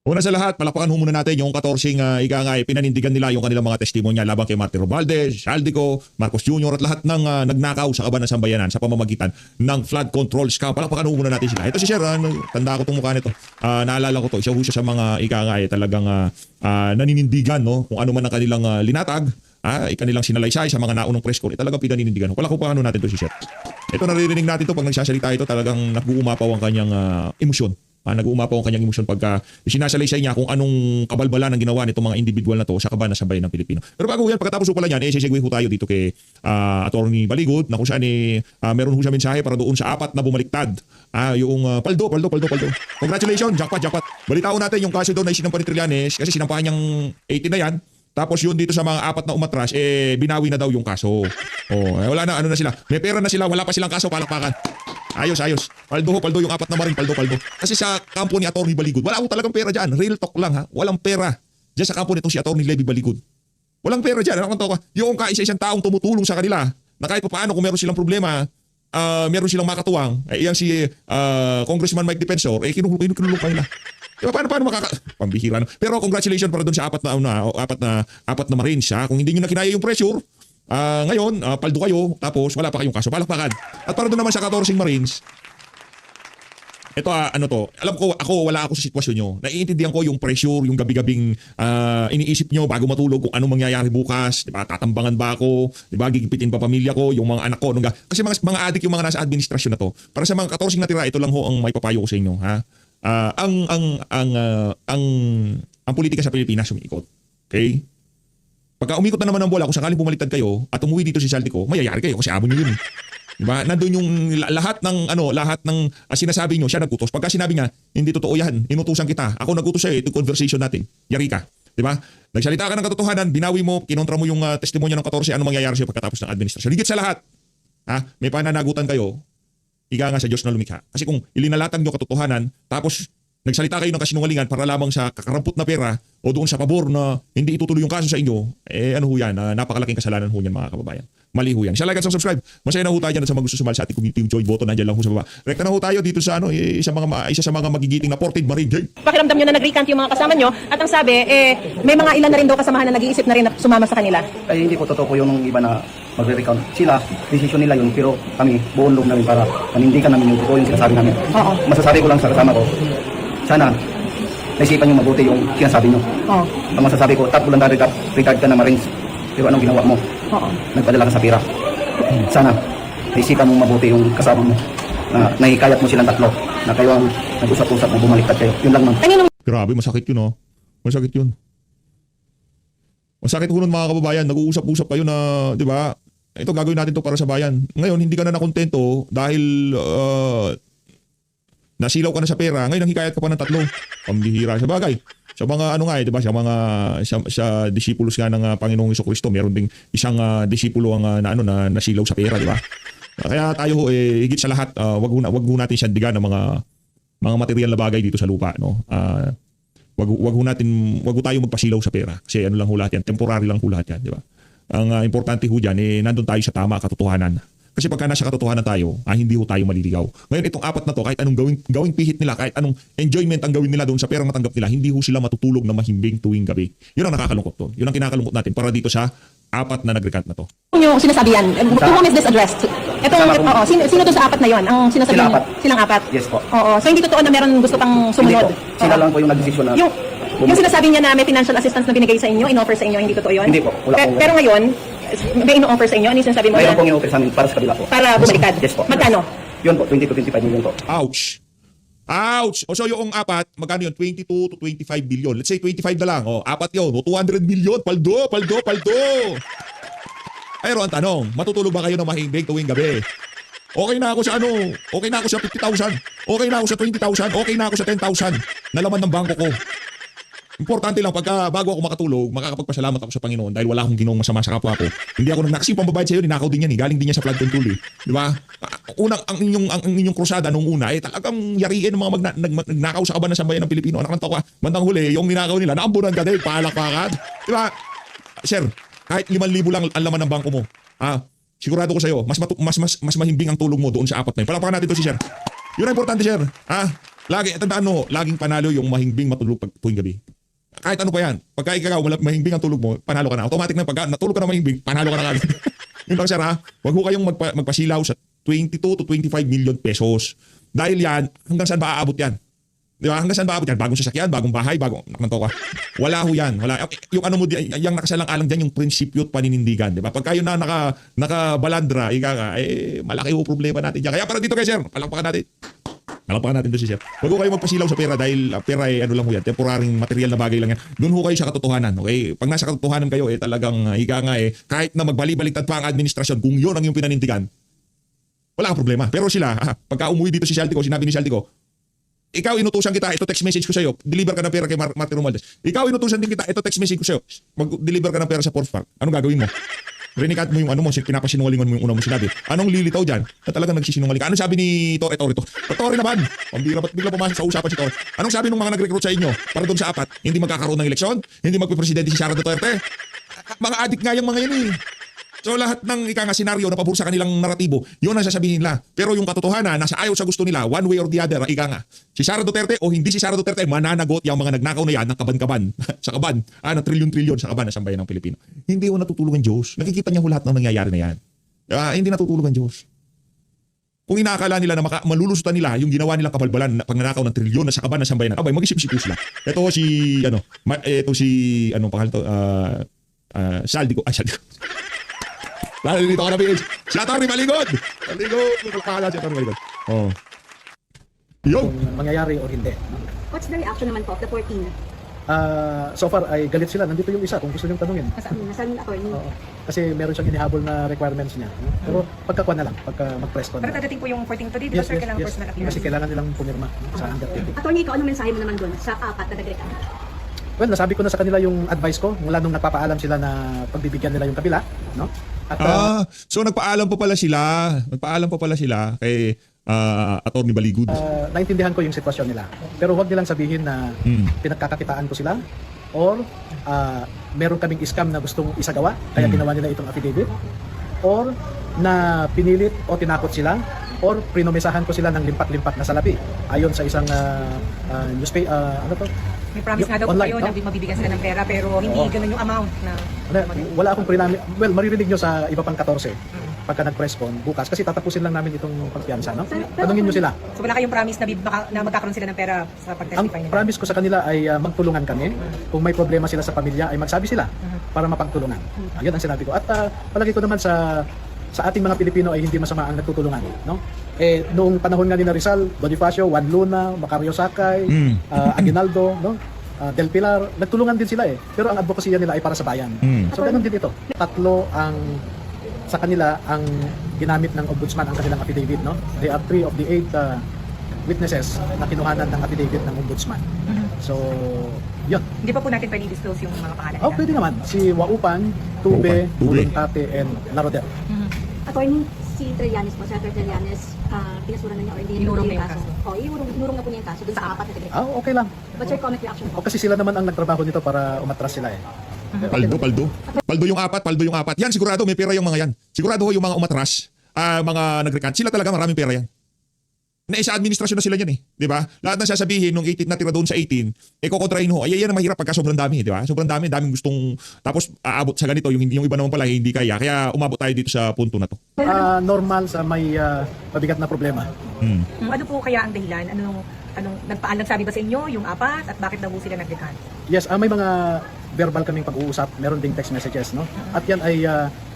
Una sa lahat, palakpakan ho muna natin yung 14 pinanindigan nila yung kanilang mga testimonya laban kay Martin Romualdez, Saldico, Marcos Jr. at lahat ng nagnakaw sa kaban ng sambayanan sa pamamagitan ng flood control scam. Palakpakan ho muna natin sila. Ito si Sir, tanda ko itong mukha nito. Naalala ko to, isa ho siya sa mga talagang naninindigan, no? Kung ano man ang kanilang linatag, ikanilang sinalaysay sa mga naunong press call, talagang pinanindigan. Palakpakan natin to si Sir. Ito naririnig natin to pag nagsasalita ito, talagang nag-uumapaw ang kanyang emosyon. Nag-uumapaw ang kanyang emosyon pagka sinasalaysay niya kung anong kabalbalan ang ginawa nitong mga individual na to sa kaban ng sambayan ng Pilipino. Pero bago yan, pagkatapos pala niyan, sesegue ho tayo dito kay Attorney Baligod na kung saan meron ho siya mensahe para doon sa 4 na bumaliktad. Yung paldo. Congratulations, jackpot. Balitaan natin yung kaso doon na isinampa ni Trillanes kasi sinampahan niyang 18 na yan. Tapos yun dito sa mga 4 na umatras, binawi na daw yung kaso. Wala na, ano na sila. May pera na sila, wala pa silang kaso, palakpakan. Ayos. Paldo yung 4 na maring, paldo. Kasi sa kampo ni Attorney Baligod, wala akong talagang pera dyan. Real talk lang ha. Walang pera. Diyan sa kampo nitong si Attorney Levy Baligod. Walang pera dyan. Yung kaisa-isang taong tumutulong sa kanila na kahit pa paano kung meron silang problema, meron silang makatuwang. Yan si Congressman Mike Defensor, kinulong pa nila. Diba, paano pambihira no? Pero congratulations para doon sa 4 na Marines ha. Kung hindi nyo na kinaya yung pressure, ngayon, paldo kayo, tapos wala pa kayong kaso. Palakpakan. At para doon naman sa 14 Marines, ito alam ko, wala ako sa sitwasyon nyo. Naiintindihan ko yung pressure, yung gabi-gabing iniisip nyo bago matulog kung anong mangyayari bukas. Diba? Tatambangan ba ako? Diba? Gigpitin pa pamilya ko, yung mga anak ko. Kasi mga adik yung mga nasa administrasyon na to. Para sa mga 14 na tira, ito lang ho ang may papayo ko sa inyo. Ha? Ang politika sa Pilipinas sumiikot. Okay? Pagka umikot na naman ang bola, kung sakaling bumaliktad kayo at umuwi dito si Saldico, mayayari kayo kasi amo nyo yun. Diba? Nandun yung lahat ng sinasabi nyo, siya nagutos. Pagka sinabi nga, hindi totoo yan, inutusan kita. Ako nagutos sa'yo, ito conversation natin. Yari ka. Diba? Nagsalita ka ng katotohanan, binawi mo, kinontra mo yung testimonya ng 14, ano mangyayari sa'yo pagkatapos ng administrasyon. Higit sa lahat, may pananagutan kayo, iga nga sa Diyos na lumikha. Kasi kung ilinalatag nyo katotohanan, tapos nagsalita kayo ng kasinungalingan para lamang sa kakarampot na pera o doon sa pabor na hindi itutuloy yung kaso sa inyo, ano ho yan, napakalaking kasalanan ho yan mga kababayan. Mali ho yan. Siya like at subscribe. Masaya na ho tayo dyan at sa mga gusto sumali sa ating community join button, nandiyan lang ho sa baba. Rekta na ho tayo dito sa isa sa mga magigiting na ported marine game. Pakiramdam nyo na nag-recant yung mga kasama nyo at ang sabi, may mga ilan na rin daw kasamahan na nag-iisip na rin na sumama sa kanila. Ay hindi po totoo po yung iba na magre-recount. Sila, decision nila yun, pero kami, buong loob namin para panindigan namin yung totoo yung sinasabi namin. Oo. Masasabi ko lang sa kasama ko, sana, naisipan nyo mabuti yung sinasabi nyo. Oo. Ang masasabi ko, bulan na retired ka na Marines, pero anong ginawa mo? Oo. Nagpadala ka sa pira. Sana, naisipan mo mabuti yung kasama mo. Na nahikayat mo silang 3, na kayo ang nag-usap-usap na bumaliktad kayo. Yun lang man. Grabe, masakit yun Masakit yun. Masakit ho nun mga kababayan, nag-uusap-usap kayo na, di ba, ito gagawin natin to para sa bayan. Ngayon, hindi ka na nakontento dahil nasilaw ka na sa pera, ngayon ang hikayat ka pa ng 3. Pambihira sa bagay. Sa mga di ba, sa disipulos nga ng Panginoong Jesucristo, meron ding isang disipulo ang na nasilaw sa pera, di ba? Kaya tayo higit sa lahat, wag ho natin sandigan ng mga material na bagay dito sa lupa, no? Wag ho tayo magpasilaw sa pera kasi ano lang ho lahat yan, temporary lang ho lahat yan, di ba? Ang importante ho diyan nandun tayo sa tama katotohanan. Kasi pagka nasa katotohanan tayo, hindi ho tayo maliligaw. Ngayon itong 4 na to, kahit anong gawing pihit nila, kahit anong enjoyment ang gawin nila doon sa perang natanggap nila, hindi ho sila matutulog na mahimbing tuwing gabi. Yun ang nakakalungkot to. Yun ang kinakalungkot natin para dito sa 4 na nag-recant na to. Yung sinasabi yan, to whom is this addressed? Sino to sa 4 na yon? Ang sinasabi Sila niyo? 4. Silang 4? Yes po. Oo. So hindi totoo na meron gusto pang Hindi sumunod? po. Sila lang po yung nag-decision na... Yung sinasabi niya na may financial assistance na binigay sa inyo, in-offer sa inyo, hindi totoo yun? Hindi po. Wala po. Pero ngayon, may in-offer sa inyo? Ano yung sinasabi mo? Mayroon pong in-offer sa amin para sa kabila po. Para bumaliktad? Yes po. Magkano? Yun po, 20 to 25 million po. Ouch! O so yung 4, magkano yun? 22 to 25 billion. Let's say 25 na lang. 4 yun. 200 million. Paldo! Pero ang tanong, matutulog ba kayo na mahimbing tuwing gabi? Okay na ako sa Okay na ako sa 50,000. Okay na ako sa 20,000. Okay na ako sa 10,000 na laman ng bangko ko. Importante lang pagka bago ako makatulog, makakapagpasalamat ako sa Panginoon dahil wala akong ginawang masama sa kapwa ko. Hindi ako kasi pambabayad sa iyo, ninakaw din yan galing din yan sa flood control Di ba? Unang ang inyong krusada nung una talagang yariin ng mga nagnakaw sa kaban ng sambayan ng Pilipino. Anak ng tao ka, bandang huli, yung ninakaw nila, naambunan ka din, palakpakan. Di ba? Sir, kahit 5,000 lang ang laman ng bangko mo. Sigurado ko sa iyo, mas mahimbing ang tulong mo doon sa 4 na yun. Palakpakan natin to si Sir. Yun ang importante, Sir. tandaan mo, laging panalo yung mahimbing matulog pag tuwing gabi. Kahit ano pa yan. Pagka ikaw, mahimbing ang tulog mo, panalo ka na. Automatic na pagka natulog ka na mahimbing, panalo ka na agad. Yun lang sir ha. Huwag ho kayong magpasilaw sa 22 to 25 million pesos. Dahil yan, hanggang saan ba aabot yan? Di ba? Hanggang saan ba aabot yan? Bagong sasakyan, bagong bahay, nakanto ka. Wala ho yan. Wala. Yung ano mo, yung nakasalang-alang dyan, yung prinsipyo at paninindigan. Di ba? Pagka yun na nakabalandra, malaki ho problema natin dyan. Kaya para dito kay sir, palakpakan natin. Palakpakan natin doon si sir. Huwag ho kayo magpasilaw sa pera dahil pera ay ano lang ho yan, temporaring material na bagay lang yan. Doon ho kayo sa katotohanan. Okay? Pag nasa katotohanan kayo, talagang kahit na magbali-baliktad pa ang administrasyon, kung yun ang yung pinanindigan, wala kang problema. Pero sila, pagka umuwi dito si Shaltico, sinabi ni Shaltico, ikaw inutusan kita, ito text message ko sa'yo, deliver ka ng pera kay Martin Romualdez. Ikaw inutusan din kita, ito text message ko sa'yo, mag-deliver ka ng pera sa Fourth Bank. Anong gagawin mo? Rinikat mo yung ano mo, pinapasinungalingan mo yung una mo sinabi. Anong lilitaw dyan? Na talagang nagsisinungaling ka. Ano sabi ni Torre? Torre naman. Pambira, ba't bigla pumasok sa usapan si Torre? Anong sabi ng mga nag-recruit sa inyo? Para doon sa 4, hindi magkakaroon ng eleksyon? Hindi magpipresidente si Sara Duterte? Mga adik nga yung mga yun eh. So lahat ng senaryo na pabor sa kanilang naratibo, yun ang sasabihin nila. Pero yung katotohanan, nasa ayaw sa gusto nila, one way or the other, si Sara Duterte o hindi si Sara Duterte, mananagot yung mga nagnakaw na yan ng kaban-kaban, sa kaban, ng trilyon-trilyon sa kaban na sambayan ng Pilipino. Hindi ho natutulog ang Diyos. Nakikita niya ho lahat ng nangyayari na yan. Hindi natutulog ang Diyos. Kung inaakala nila na malulusutan nila yung ginawa nilang kabalbalan na pagnanakaw ng trilyon na sa kaban na sambayan ng abay, mag-isip-isip sila. Ito si anong pangalan to? Shaldico. Dahil dito ka na PH. Si Atty. Maligod! Magpapakala si Atty. Maligod. Oh. Yo! Kung mangyayari o hindi. What's the reaction naman po of the 14? So far ay galit sila. Nandito yung isa kung gusto niyong tanungin. Nasaan attorney? Oo. Kasi meron siyang inihabol na requirements niya. Pero pagkakuha na lang, pagka mag-press con. Pero dadating po yung 14 today, di ba sir, kailangan personal appearance? Kasi kailangan nilang pumirma sa undertaking. Attorney, ikaw anong mensahe mo naman doon sa 4 na nag-recount? Well, nasabi ko na sa kanila yung advice ko mula nung nagpapaalam sila na pagbibigyan nila yung kabila, no? At So nagpaalam pa pala sila. Nagpaalam pa pala sila kay Atty. Baligud. naintindihan ko yung sitwasyon nila. Pero huwag nilang sabihin na pinagkakakitaan ko sila or meron kaming scam na gustong isagawa kaya ginawa nila itong affidavit or na pinilit o tinakot sila or prinomesahan ko sila ng limpak-limpak na salapi ayon sa isang newspaper May promise nga daw po online, kayo no? na mabibigyan sila ng pera pero hindi ganun yung amount na... Wala akong prinami. Well, maririnig nyo sa iba pang 14 pagka nag-press con bukas kasi tatapusin lang namin itong pagpiyansa, no? Tanungin nyo sila. So wala kayong promise na magkakaroon sila ng pera sa Ang pag-testify nila? promise ko sa kanila ay magtulungan kami. Kung may problema sila sa pamilya ay magsabi sila para mapagtulungan. Ayun ang sinabi ko. At palagi ko naman sa ating mga Pilipino ay hindi masama ang nagtutulungan, no? Noong panahon nga ni Rizal, Bonifacio, Juan Luna, Macario Sakay, Aguinaldo, no? Del Pilar, nagtulungan din sila Pero ang advocacy nila ay para sa bayan. So ganun din ito. 3 ang sa kanila ang ginamit ng ombudsman ang kanilang affidavit, no? They are 3 of the 8 witnesses na kinuhanan ng affidavit ng ombudsman. So, yun. Hindi pa po natin pwede disclose yung mga pangalan nila? Pwede naman. Si Waupan, Tube, Buluntate, and Larodel. Attorney, si Trillanes po, Senator Trillanes, pinasura na niya or hindi Inurong yung na yung kaso. Inurong na po niya yung kaso dun sa 4 na nag-recount. Okay lang. What's your comment reaction po? Kasi sila naman ang nagtrabaho nito para umatras sila Paldo yung 4. Yan, sigurado may pera yung mga yan. Sigurado ho yung mga umatras, mga nag-recant, sila talaga maraming pera yan. Na isa administrasyon na sila yan di ba? Lahat ng sasabihin nung 18 natira doon sa 18, kukontrahin ho. Yan ang mahirap pagka sobrang dami, di ba? Sobrang daming gustong, tapos aabot sa ganito, yung iba naman pala hindi kaya. Kaya umabot tayo dito sa punto na to. Normal sa may mabigat na problema. Ano po kaya ang dahilan? Anong nagsabi ba sa inyo yung 4 at bakit daw po sila nag-recant? Yes, may mga verbal kaming pag-uusap, meron ding text messages, no? At yan ay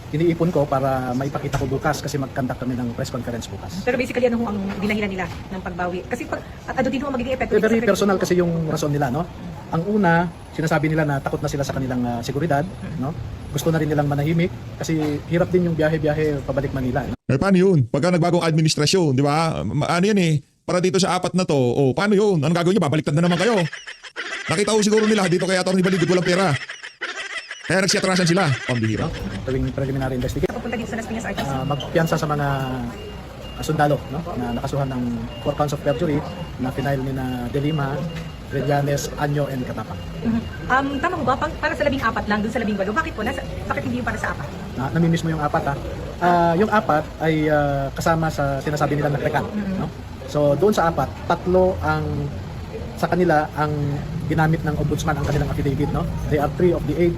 iniipon ko para maipakita ko bukas kasi mag-conduct kami ng press conference bukas. Pero basically ano ang dinahilan nila ng pagbawi? Kasi at ano din ho magiging epekto? Very personal kasi yung rason nila, no? Ang una, sinasabi nila na takot na sila sa kanilang seguridad, no? Gusto na rin nilang manahimik kasi hirap din yung biyahe-biyahe pabalik Manila, no? Paano yun? Pagka nagbagong administrasyon, di ba? Ano yan para dito sa 4 na to, paano yun? Anong gagawin nyo? Babaliktad na naman kayo. Nakita ko siguro nila dito kay Atty. Baligud walang pera. Kaya nagsiatrasan sila. Pambihira. Tuwing preliminary investigation, Papunta dito sa Las Piñas RTC. magpiyansa sa mga sundalo, no? Na nakasuhan ng 4 counts of perjury na final ni na De Lima, Trillanes, Anyo, and Katapang. Tama mo ba? Para sa 14 lang, dun sa 18, bakit po? Bakit hindi yung para sa 4? Namimiss mo yung 4 Yung 4 ay kasama sa sinasabi nila na recant, no? So doon sa apat, tatlo ang sa kanila ang ginamit ng ombudsman ang kanilang affidavit, no? They are 3 of the 8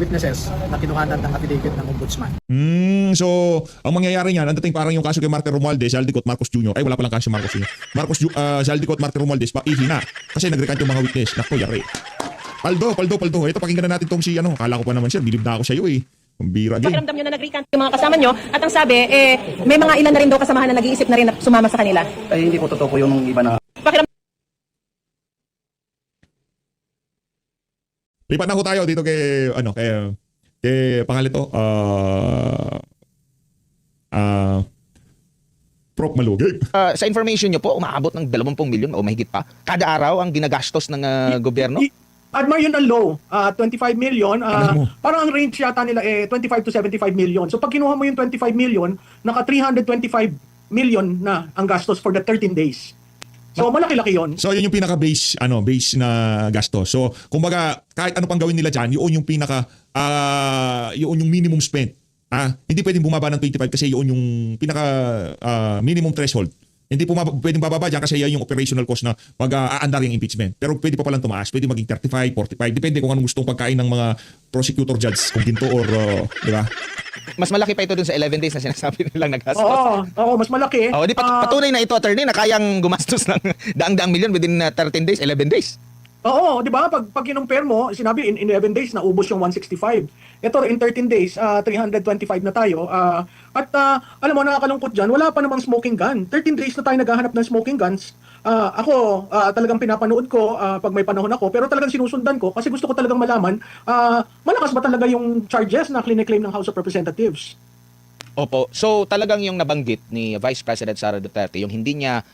witnesses na kinuhanan ng affidavit ng ombudsman. So, ang mangyayari niyan, ang dating parang yung kaso kay Martin Romualdez, Zaldico at Marcos Jr. Ay, wala palang kaso si Marcos Jr. Zaldico at Martin Romualdez, ihina. Kasi nagrecant yung mga witness. Naku, yari. Paldo. Ito, pakinggan na natin tong si, kala ko pa naman siya, bilib na ako sa iyo eh. Pambira, game. Pakiramdam nyo na nag-recant yung mga kasama nyo at ang sabi, may mga ilan na rin daw kasamahan na nag-iisip na rin na sumama sa kanila. Ay, hindi po totoo po yung iba na Pakiramdam Lipat na ko tayo dito kay pangalito, Prof. Malugig. Sa information nyo po, umaabot ng 20 milyon o mahigit pa. Kada araw ang ginagastos ng gobyerno. Admar, yun ang low, 25 million. Ano mo? Parang ang range yata nila 25 to 75 million. So pag kinuha mo yung 25 million, naka 325 million na ang gastos for the 13 days. So malaki-laki yun. So yun yung base na gasto. So kumbaga kahit ano pang gawin nila diyan, yun yung yun yung minimum spent. Hindi pwedeng bumaba ng 25 kasi yun yung pinaka minimum threshold. Hindi pwedeng bababa diyan kasi yan yung operational cost na mag-aandar yung impeachment. Pero pwede pa palang tumaas, pwede maging 35, 45, depende kung anong gustong pagkain ng mga prosecutor judge, kung ginto or di ba? Mas malaki pa ito dun sa 11 days na sinasabi nilang nagastos. Oo, mas malaki. Di patunay na ito, attorney, na kayang gumastos ng daang-daang milyon within 13 days, 11 days. Oo, di ba? Pag kinumpare mo, sinabi in 11 days na ubos yung 165. Ito in 13 days, 325 na tayo. Alam mo, nakakalungkot dyan, wala pa namang smoking gun. 13 days na tayo naghahanap ng smoking guns. Ako, talagang pinapanood ko pag may panahon ako, pero talagang sinusundan ko kasi gusto ko talagang malaman, malakas ba talaga yung charges na claim ng House of Representatives? Opo. So talagang yung nabanggit ni Vice President Sara Duterte, yung hindi niya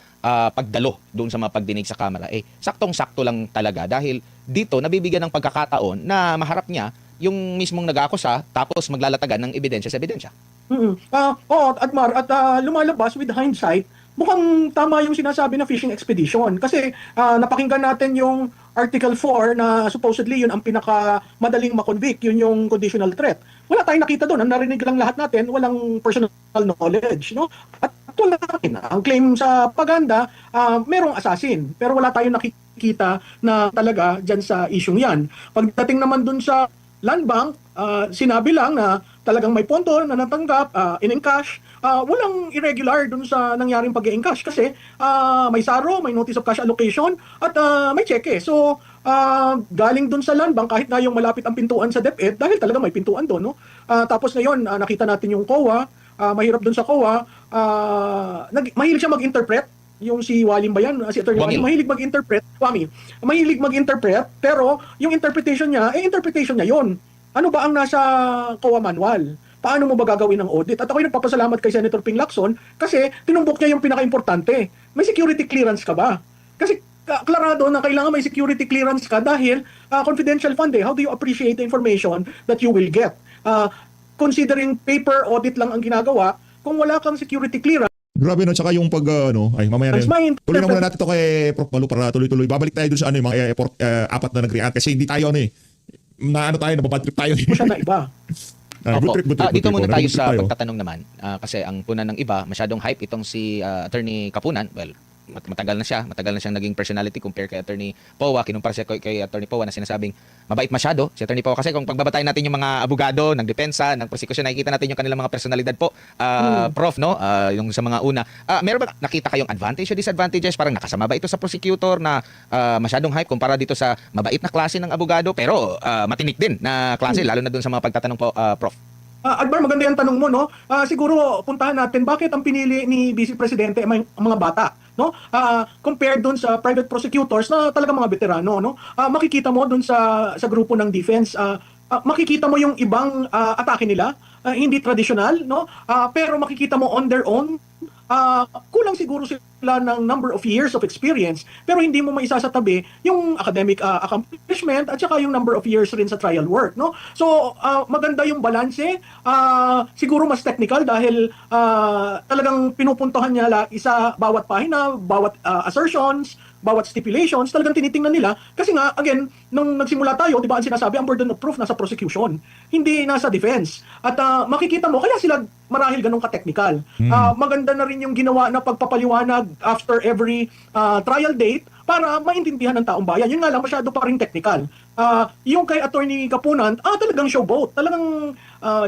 pagdalo doon sa mga pagdinig sa Kamara, saktong-sakto lang talaga dahil dito nabibigyan ng pagkakataon na maharap niya yung mismong nag-aakusa tapos maglalatagan ng ebidensya sa ebidensya. Admar, lumalabas with hindsight, mukhang tama yung sinasabi na fishing expedition. Kasi napakinggan natin yung Article 4 na supposedly yun ang pinakamadaling makonvict, yun yung conditional threat. Wala tayong nakita doon. Ang narinig lang lahat natin, walang personal knowledge. No? At wala rin. Ang claim sa paganda, merong assassin. Pero wala tayong nakikita na talaga dyan sa isyong yan. Pagdating naman dun sa land bank, sinabi lang na talagang may pondo na natanggap, in-encash, walang irregular dun sa nangyaring pag-i-encash kasi may SARO, may notice of cash allocation, at may cheque. So, galing dun sa land bank, kahit na yung malapit ang pintuan sa DepEd, dahil talaga may pintuan doon. No? Tapos ngayon, nakita natin yung COA, mahirap dun sa COA, mahilig siya mag-interpret, yung si Walim ba yan? Si Attorney Walim, mahilig mag-interpret. Mahilig mag-interpret, pero yung interpretation niya, interpretation niya yon. Ano ba ang nasa COA manual? Paano mo ba gagawin ng audit? At ako'y nagpapasalamat kay Senator Ping Lacson kasi tinumbok niya yung pinaka-importante. May security clearance ka ba? Kasi klarado na kailangan may security clearance ka dahil confidential fund. How do you appreciate the information that you will get? Considering paper audit lang ang ginagawa, kung wala kang security clearance, Grabe no, tsaka yung mamaya na yun. Tuloy na muna natin ito kay Prof. Malu para tuloy-tuloy. Babalik tayo dun sa yung mga apat na nag-react kasi hindi tayo nababad trip tayo. siya na iba. Opo. Dito muna tayo sa tayo. pagtatanong naman kasi ang puna ng iba, masyadong hype itong si Attorney Kapunan. Well, matagal na siyang naging personality compare kay Attorney Powa, kinumpara siya kay Attorney Powa na sinasabing mabait masyado si Attorney Powa kasi kung pagbabatayin natin yung mga abogado ng depensa, ng prosecution, nakikita natin yung kanilang mga personalidad po. Prof, no? Yung sa mga una. Meron ba nakita kayong advantage o disadvantages? Parang nakasama ba ito sa prosecutor na masyadong hype kumpara dito sa mabait na klase ng abogado pero matinik din na klase lalo na dun sa mga pagtatanong po, Prof? Adbar, maganda yung tanong mo, no? Siguro puntahan natin bakit ang pinili ni Vice Presidente ay mga bata, no? Compared dun sa private prosecutors na talagang mga veterano, no? Makikita mo dun sa grupo ng defense, makikita mo yung ibang atake nila, hindi traditional, no? Pero makikita mo on their own, kulang siguro sila ng number of years of experience pero hindi mo maisasatabi yung academic accomplishment at saka yung number of years rin sa trial work, no? So maganda yung balanse, siguro mas technical dahil talagang pinupuntuhan niya isa bawat pahina, bawat assertions, bawat stipulations, talagang tinitingnan nila kasi nga again nung nagsimula tayo, di ba, ang sinasabi ang burden of proof nasa prosecution, hindi nasa defense. At makikita mo kaya sila marahil ganun ka-technical. Maganda na rin yung ginawa na pagpapaliwanag after every trial date para maintindihan ng taong bayan. Yun nga lang, masyado pa rin technical. Yung kay Attorney Kapunan, talagang showboat. Talagang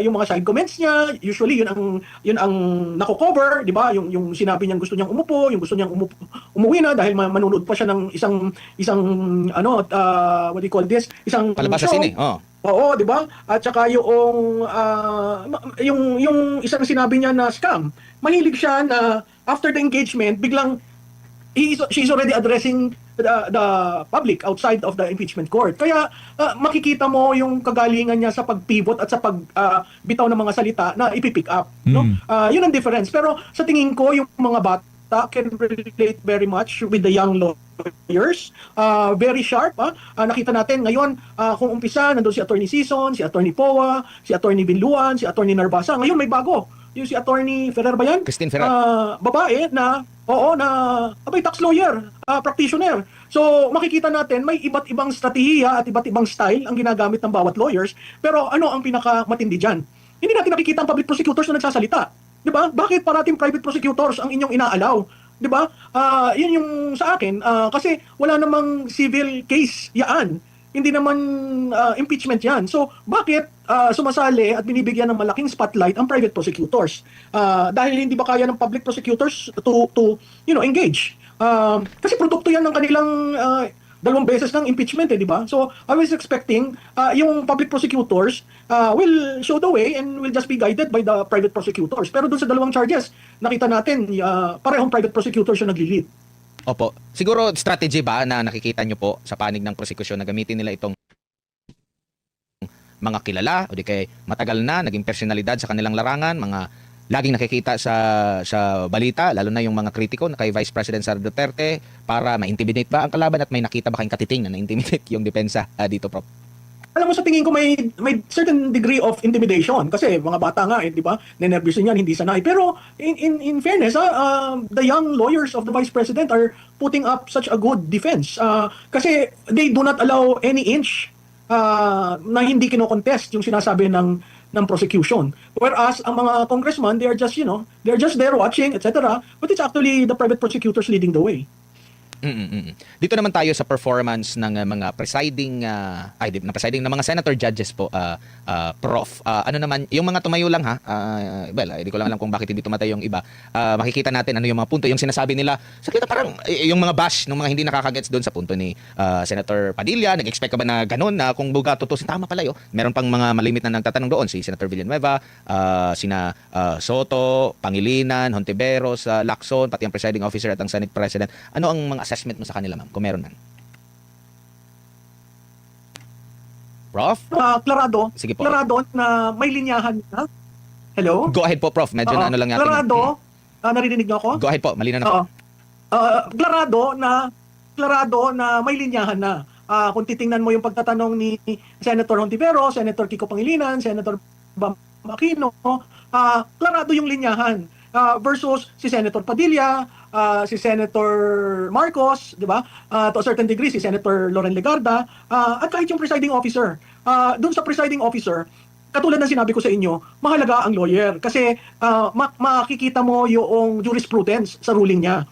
yung mga side comments niya, usually yun ang nako-cover, di ba? Yung sinabi niyang gusto niyang umupo, yung gusto niyang umuwi na dahil manunood pa siya ng isang what do you call this? Isang Palabas sa show. sine. Oh. Oo, di ba? At saka yung isang sinabi niya na scam. Mahilig siya na after the engagement, biglang she's already addressing the public outside of the impeachment court. Kaya makikita mo yung kagalingan niya sa pag-pivot at sa pagbitaw ng mga salita na ipipick up. No? Yun ang difference. Pero sa tingin ko, yung mga bata can relate very much with the young lawyers. Very sharp. Nakita natin ngayon, kung umpisa, nandun si Attorney Sison, si Attorney Powa, si Attorney Binluan, si Attorney Narbasa. Ngayon may bago. Yung si Attorney Ferrer ba yan? Christine Ferrer. Babae na tax lawyer, practitioner. So makikita natin may iba't ibang strategiya at iba't ibang style ang ginagamit ng bawat lawyers. Pero ano ang pinakamatindi dyan? Hindi natin nakikita ang public prosecutors na nagsasalita. 'Di ba? Bakit parating private prosecutors ang inyong inaalaw? 'Di ba? Yun yung sa akin kasi wala namang civil case yaan. Hindi naman impeachment yan. So, bakit sumasali at binibigyan ng malaking spotlight ang private prosecutors? Dahil hindi ba kaya ng public prosecutors to engage? Kasi produkto yan ng kanilang 2 beses ng impeachment, di ba? So, I was expecting yung public prosecutors will show the way and will just be guided by the private prosecutors. Pero dun sa 2 charges, nakita natin parehong private prosecutors yung nagli-lead. Opo. Siguro strategy ba na nakikita nyo po sa panig ng prosekusyon na gamitin nila itong mga kilala o di kay matagal na naging personalidad sa kanilang larangan, mga laging nakikita sa balita, lalo na yung mga kritiko na kay Vice President Sara Duterte para ma-intimidate ba ang kalaban at may nakita ba kayong katiting na na-intimidate yung depensa dito, Prof? Alam mo, sa tingin ko may certain degree of intimidation kasi mga bata nga, di ba? Nenervyos yan, hindi sanay. Pero in fairness, the young lawyers of the Vice President are putting up such a good defense. Kasi they do not allow any inch na hindi kino-contest yung sinasabi ng prosecution. Whereas ang mga congressman, they are just there watching, etc. But it's actually the private prosecutors leading the way. Dito naman tayo sa performance ng mga presiding ng mga senator judges po, Prof. Ano naman yung mga tumayo lang hindi ko lang alam kung bakit hindi tumatay yung iba. Makikita natin ano yung mga punto, yung sinasabi nila. Sa kita parang yung mga bash ng mga hindi nakakagets doon sa punto ni Senator Padilla. Nag-expect ka ba na ganun na kung buga tutusin tama pala yun. Meron pang mga malimit na nagtatanong doon, si Senator Villanueva, sina Soto, Pangilinan, Hontiveros, Lacson, pati ang presiding officer at ang Senate President. Ano ang mga assessment mo sa kanila, ma'am, kung meron man? Prof? Clarado, Sige po. Clarado na may linyahan na. Hello? Go ahead po, Prof. Medyo na ano lang natin. Clarado, narinig niyo ako? Go ahead po, malinaw na po. Clarado na may linyahan na. Kung titingnan mo yung pagtatanong ni Senator Hontiveros, Senator Kiko Pangilinan, Senator Bam Aquino, clarado yung linyahan versus si Senator Padilla, si Senator Marcos, di ba? To a certain degree, si Senator Loren Legarda, at kahit yung presiding officer. Doon sa presiding officer, katulad ng sinabi ko sa inyo, mahalaga ang lawyer kasi makikita mo yung jurisprudence sa ruling niya.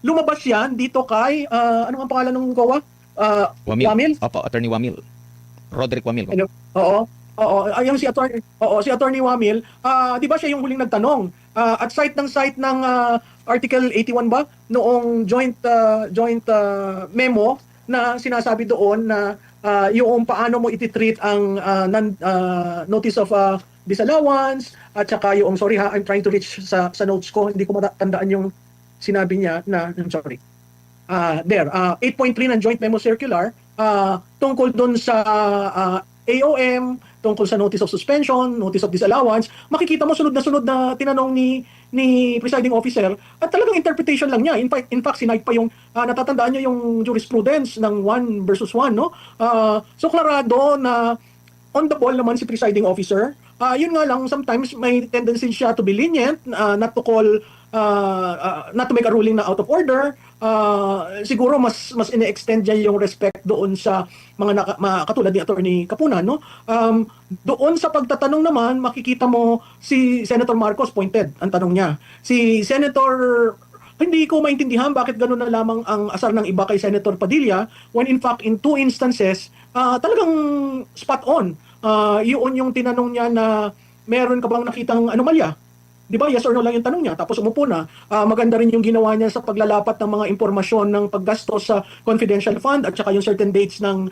Lumabas yan dito kay, ano ang pangalan ng COA? Wamil? Opo, Attorney Wamil. Roderick Wamil. Ano? Oo, ayun si Attorney Wamil, 'di ba siya yung huling nagtanong? At site ng Article 81 ba noong joint memo na sinasabi doon na yung paano mo ititreat ang notice of disallowance at saka yung I'm trying to reach sa notes ko, hindi ko matandaan yung sinabi niya na I'm sorry. 8.3 ng Joint Memo Circular tungkol doon sa AOM, tungkol sa notice of suspension, notice of disallowance. Makikita mo sunod na tinanong ni presiding officer at talagang interpretation lang niya. In fact sinayad pa yung natatandaan niyo yung jurisprudence ng 1 versus 1, no? So clarado na on the ball naman si presiding officer. Yun nga lang, sometimes may tendency siya to be lenient, not to make a ruling na out of order, siguro mas ine-extend niya yung respect doon sa mga katulad ni Attorney Kapunan, no? Doon sa pagtatanong naman, makikita mo si Senator Marcos pointed ang tanong niya. Si Senator, hindi ko maintindihan bakit gano'n na lamang ang asar ng iba kay Senator Padilla when in fact in 2 instances talagang spot on. Yun yung tinanong niya na meron ka bang nakitang anomalya? Di ba? Yes or no lang yung tanong niya. Tapos umupo na. Maganda rin yung ginawa niya sa paglalapat ng mga impormasyon ng paggastos sa confidential fund at saka yung certain dates ng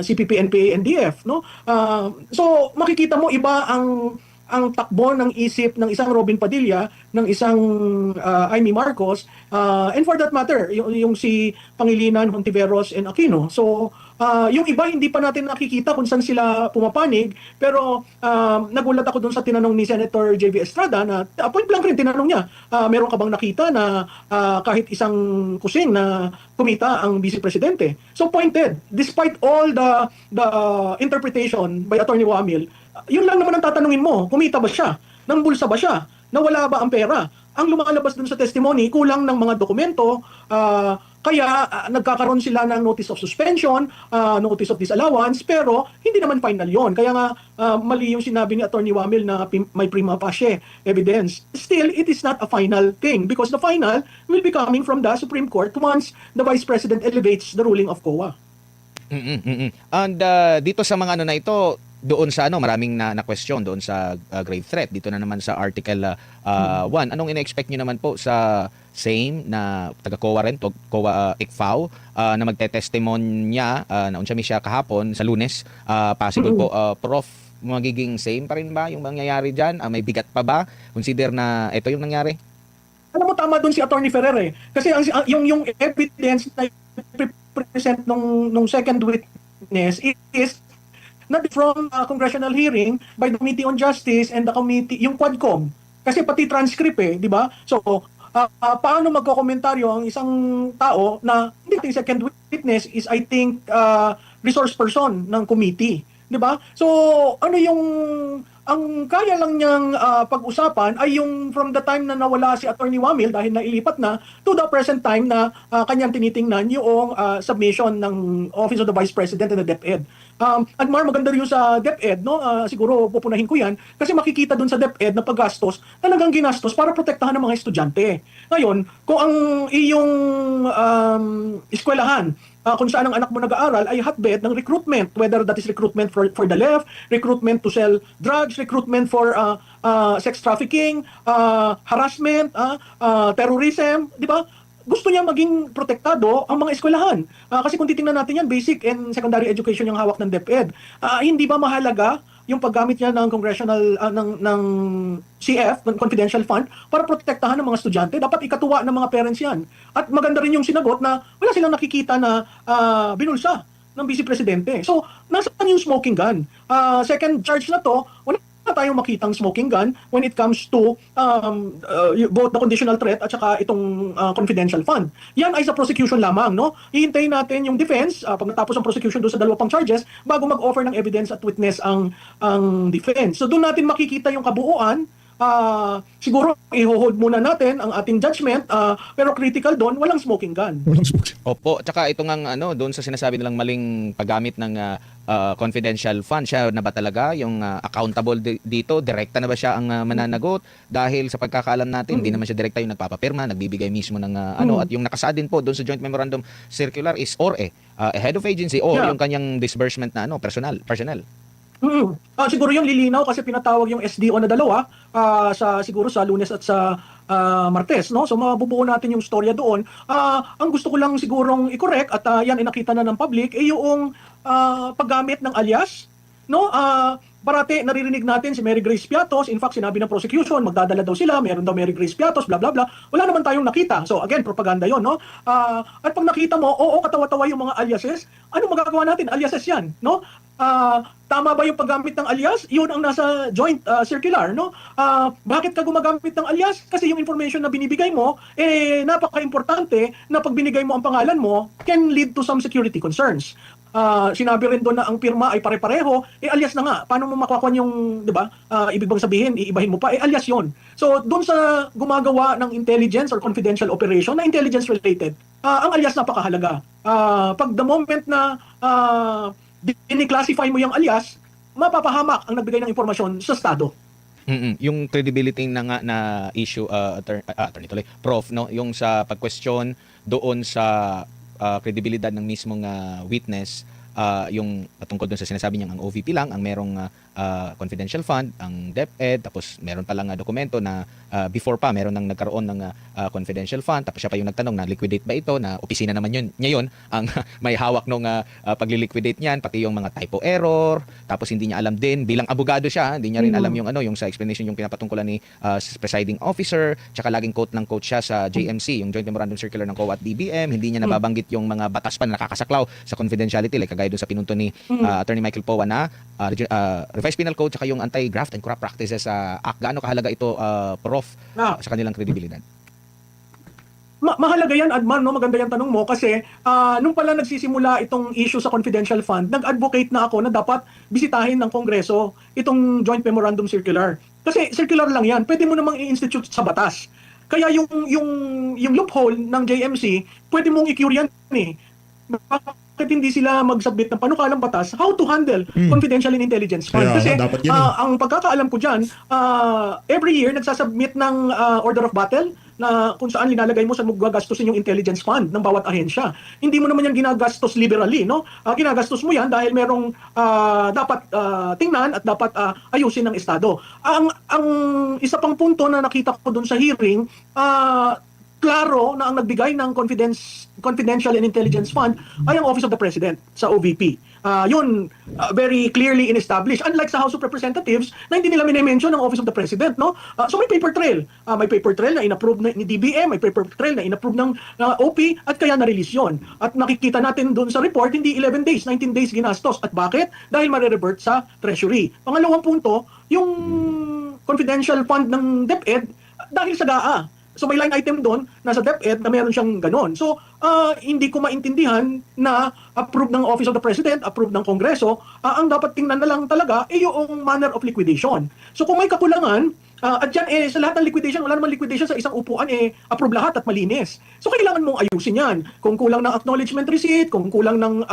CPP, NPA, NDF. No? So makikita mo iba ang takbo ng isip ng isang Robin Padilla, ng isang Amy Marcos, and for that matter, yung si Pangilinan, Hontiveros, and Aquino. So, yung iba hindi pa natin nakikita kung saan sila pumapanig, pero nagulat ako dun sa tinanong ni Senator J.V. Estrada na point blank rin tinanong niya, meron ka bang nakita na kahit isang kusing na kumita ang Vice Presidente? So pointed, despite all the interpretation by Attorney Wamil, yun lang naman ang tatanungin mo, kumita ba siya? Nang bulsa ba siya? Nawala ba ang pera? Ang lumalabas dun sa testimony, kulang ng mga dokumento, kaya nagkakaroon sila ng notice of suspension, notice of disallowance, pero hindi naman final yon. Kaya nga mali yung sinabi ni Attorney Wamil na may prima facie evidence. Still, it is not a final thing because the final will be coming from the Supreme Court once the Vice President elevates the ruling of COA. And dito sa mga na ito, doon sa maraming na question doon sa grave threat. Dito na naman sa Article 1. Anong ina-expect nyo naman po sa same na taga-COA rin, COA ICFAO, na magte-testimonya na unsa mi siya kahapon sa Lunes. Possible po, Prof, magiging same pa rin ba yung mangyayari dyan? May bigat pa ba? Consider na ito yung nangyari? Alam mo, tama doon si Attorney Ferrer eh. Kasi yung evidence na present nung second witness is not from congressional hearing by the Committee on Justice and the committee, yung Quadcom. Kasi pati transcript di ba? So, paano magkokomentaryo ang isang tao na hindi second witness is I think resource person ng committee, di ba? So, ano yung ang kaya lang niyang pag-usapan ay yung from the time na nawala si Attorney Wamil dahil nailipat na to the present time na kanyang tinitingnan yung submission ng Office of the Vice President and the DepEd. At maganda rin yung sa DepEd, no? Siguro pupunahin ko yan kasi makikita dun sa DepEd na paggastos talagang ginastos para protektahan ng mga estudyante. Ngayon, kung ang iyong eskwelahan kung saan ang anak mo nag-aaral ay hotbed ng recruitment, whether that is recruitment for the left, recruitment to sell drugs, recruitment for sex trafficking, harassment, terrorism, di ba? Gusto niya maging protektado ang mga eskwelahan. Kasi kung titingnan natin yan, basic and secondary education yung hawak ng DepEd. Hindi ba mahalaga yung paggamit niya ng congressional ng CF, ng confidential fund, para protektahan ng mga estudyante? Dapat ikatuwa ng mga parents yan. At maganda rin yung sinagot na wala silang nakikita na binulsa ng Vice Presidente. So, nasaan yung smoking gun? Second charge na to, wala tayong makitang smoking gun when it comes to both the conditional threat at saka itong confidential fund. Yan ay sa prosecution lamang, no? Hihintayin natin yung defense pag natapos ang prosecution doon sa dalawa pang charges bago mag-offer ng evidence at witness ang defense. So doon natin makikita yung kabuuan. Siguro i-hold muna natin ang ating judgment, pero critical doon, walang smoking gun. Walang smoke. Opo, tsaka ito ngang doon sa sinasabi nilang maling paggamit ng confidential fund, siya na ba talaga yung accountable dito? Direkta na ba siya ang mananagot? Dahil sa pagkakaalam natin, hindi naman siya direkta yung nagpapapirma, nagbibigay mismo ng at yung nakasaad din po doon sa Joint Memorandum Circular is or head of agency or yung kanyang disbursement na personnel. Siguro yung lilinaw kasi pinatawag yung SDO na dalawa siguro sa Lunes at sa Martes, no? So mabubuo natin yung storya doon. Ang gusto ko lang sigurong i-correct at yan ay nakita na ng public yung paggamit ng alias, no? Parati naririnig natin si Mary Grace Piatos. In fact, sinabi ng prosecution, magdadala daw sila, meron daw Mary Grace Piatos, bla bla bla. Wala naman tayong nakita. So again, propaganda 'yon, no? At pag nakita mo, katawa-tawa yung mga aliases, ano magagawa natin? Aliases 'yan, no? Tama ba yung paggamit ng alias? Yun ang nasa joint circular, no? Bakit ka gumagamit ng alias? Kasi yung information na binibigay mo, napaka-importante na pag binigay mo ang pangalan mo, can lead to some security concerns. sinabi rin doon na ang pirma ay pare-pareho, alias na nga. Paano mo makukuha yung, 'di ba? Ibig bang sabihin, iibahin mo pa, alias 'yon. So, doon sa gumagawa ng intelligence or confidential operation na intelligence related, ang alias napakahalaga. Pag the moment na classify mo yung alias, mapapahamak ang nagbigay ng impormasyon sa Estado. Yung credibility na nga na issue, attorney tuloy, Prof, no, yung sa pag-question doon sa kredibilidad ng mismong witness, yung patungkol doon sa sinasabi niya ang OVP lang, ang merong confidential fund, ang DepEd, tapos meron pa lang dokumento na before pa meron nang nagkaroon ng confidential fund, tapos siya pa yung nagtanong na liquidate ba ito, na opisina naman yun ngayon ang may hawak nung pagli-liquidate niyan, pati yung mga typo error, tapos hindi niya alam din, bilang abogado siya, hindi niya rin alam yung yung sa explanation yung pinapatungkulan ni presiding officer, tsaka laging quote ng quote siya sa JMC, yung Joint Memorandum Circular ng COA at DBM, hindi niya nababanggit yung mga batas pa na nakakasaklaw sa confidentiality, like kagaya doon sa pinunto ni Attorney Michael Powa na Revised Penal Code tsaka yung Anti-Graft and Corrupt Practices Act. Gaano kahalaga ito, Prof, sa kanilang kredibilidad? Mahalaga yan, Adman, no? Maganda yung tanong mo kasi nung pala nagsisimula itong issue sa confidential fund, nag-advocate na ako na dapat bisitahin ng Kongreso itong Joint Memorandum Circular. Kasi circular lang yan, pwede mo namang i-institute sa batas. Kaya yung loophole ng JMC, pwede mong i-cure yan eh. Bakit hindi sila mag-submit ng panukalang batas how to handle confidential and intelligence fund? Kaya, Kasi dapat yan ang pagkakaalam ko dyan, every year nagsasubmit ng order of battle na kung saan linalagay mo sa magagastusin yung intelligence fund ng bawat ahensya. Hindi mo naman yan ginagastos liberally, no? Ginagastos mo yan dahil merong dapat tingnan at dapat ayusin ng Estado. Ang isa pang punto na nakita ko dun sa hearing, klaro na ang nagbigay ng Confidential and Intelligence Fund ay ang Office of the President sa OVP. Yun, very clearly in-established. Unlike sa House of Representatives na hindi nila minimension ang Office of the President. No? So may paper trail. May paper trail na in-approve ni DBM, may paper trail na in-approve ng OP at kaya na-release yun. At nakikita natin doon sa report, hindi 11 days, 19 days ginastos. At bakit? Dahil mare-revert sa Treasury. Pangalawang punto, yung confidential fund ng DepEd dahil sa GAA. So may line item doon, nasa DepEd na meron siyang ganon. So hindi ko maintindihan na approve ng Office of the President, approve ng Kongreso, ang dapat tingnan na lang talaga ay yung manner of liquidation. So kung may kakulangan, at dyan sa lahat ng liquidation, wala naman liquidation sa isang upuan, approve lahat at malinis. So kailangan mong ayusin yan. Kung kulang ng acknowledgement receipt, kung kulang ng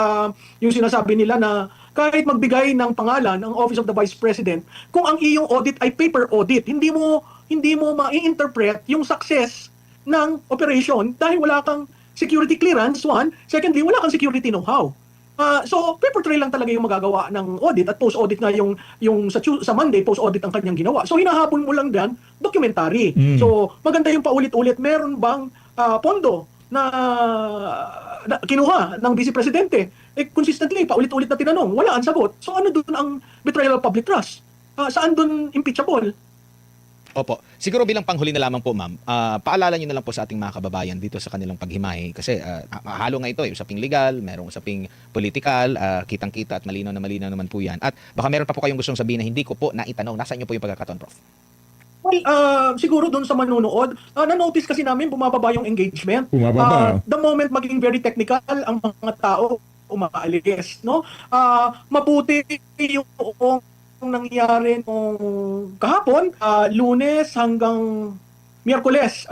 yung sinasabi nila na kahit magbigay ng pangalan ang Office of the Vice President, kung ang iyong audit ay paper audit, hindi mo ma-interpret yung success ng operation dahil wala kang security clearance, one. Secondly, wala kang security know-how. So, paper trail lang talaga yung magagawa ng audit at post-audit nga yung sa Monday, post-audit ang kanyang ginawa. So, hinahabol mo lang dyan, documentary. So, maganda yung paulit-ulit. Meron bang pondo na kinuha ng Vice Presidente? Consistently, paulit-ulit na tinanong. Wala ang sagot. So, ano doon ang betrayal of public trust? Saan doon impeachable? Opo. Siguro bilang panghuli na lamang po, ma'am, paalala niyo na lang po sa ating mga kababayan dito sa kanilang paghimahe. Kasi halo nga ito, usaping legal, merong usaping political, kitang-kita at malinaw na malinaw naman po yan. At baka meron pa po kayong gustong sabihin na hindi ko po naitanong. Nasaan niyo po yung pagkakataon, Prof? Well, siguro doon sa manonood, na-notice kasi namin bumababa yung engagement. Bumababa. The moment maging very technical ang mga tao umaalis, no? Mabuti yung nangyari nung kahapon, Lunes hanggang Miyerkules,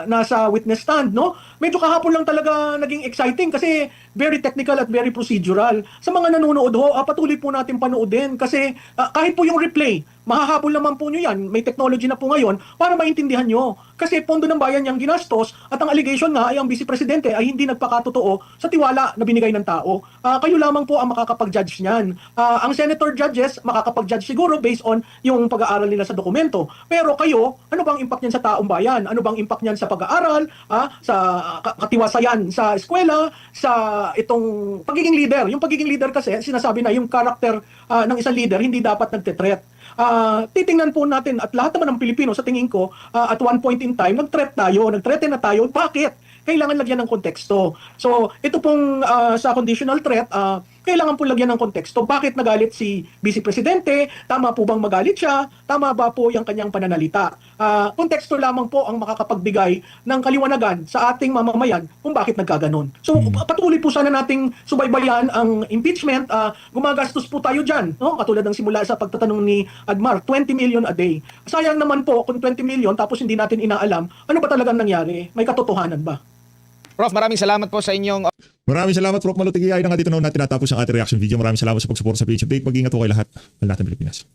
nasa witness stand, no? Medyo kahapon lang talaga naging exciting kasi very technical at very procedural. Sa mga nanonood ho, patuloy po natin panoodin kasi kahit po yung replay, mahahabol naman po nyo yan. May technology na po ngayon para maintindihan nyo. Kasi pondo ng bayan yung ginastos at ang allegation nga ay ang Vice Presidente ay hindi nagpakatotoo sa tiwala na binigay ng tao. Kayo lamang po ang makakapag-judge niyan. Ang senator judges makakapag-judge siguro based on yung pag-aaral nila sa dokumento. Pero kayo, ano bang impact niyan sa taong bayan? Ano bang impact niyan sa pag-aaral, sa katiwasayan sa eskwela, sa itong pagiging leader? Yung pagiging leader kasi, sinasabi na yung character ng isang leader hindi dapat nagte-threat. Titingnan po natin at lahat naman ng Pilipino sa tingin ko at one point in time nag-threaten na tayo. Bakit? Kailangan lagyan ng konteksto. So ito pong sa conditional threat, kailangan po lagyan ng konteksto. Bakit nagalit si Vice Presidente? Tama po bang magalit siya? Tama ba po yung kanyang pananalita? konteksto lamang po ang makakapagbigay ng kaliwanagan sa ating mamamayan kung bakit nagkaganon. So patuloy po sana nating subaybayan ang impeachment. Gumagastos po tayo dyan, no? Katulad ng simula sa pagtatanong ni Admar, 20 million a day. Sayang naman po kung 20 million tapos hindi natin inaalam ano ba talagang nangyari, may katotohanan ba? Prof, maraming salamat po sa inyong Maraming salamat, Prof. Malutigay na nga dito na natin natapos ang ating reaction video. Maraming salamat sa pagsuporta sa PH Update. Mag-ingat po kayo lahat. Mahal natin Pilipinas.